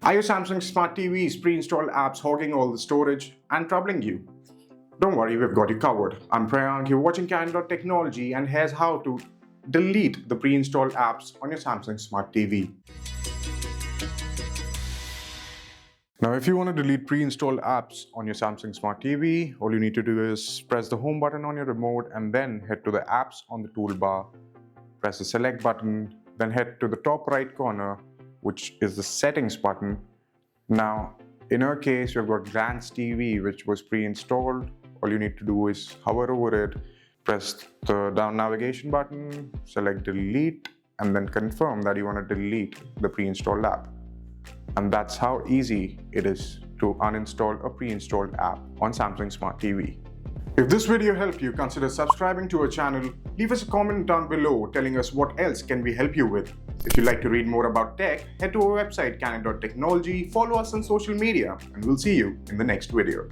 Are your Samsung Smart TV's pre-installed apps hogging all the storage and troubling you? Don't worry, we've got you covered. I'm Priyank, you're watching Candid.Technology, and here's how to delete the pre-installed apps on your Samsung Smart TV. Now, if you want to delete pre-installed apps on your Samsung Smart TV, all you need to do is press the home button on your remote and then head to the apps on the toolbar, press the select button, then head to the top right corner, which is the settings button. Now, in our case, we've got Glance TV, which was pre-installed. All you need to do is hover over it, press the down navigation button, select delete, and then confirm that you want to delete the pre-installed app. And that's how easy it is to uninstall a pre-installed app on Samsung Smart TV. If this video helped you, consider subscribing to our channel. Leave us a comment down below telling us what else can we help you with. If you'd like to read more about tech, head to our website Candid.Technology, follow us on social media, and we'll see you in the next video.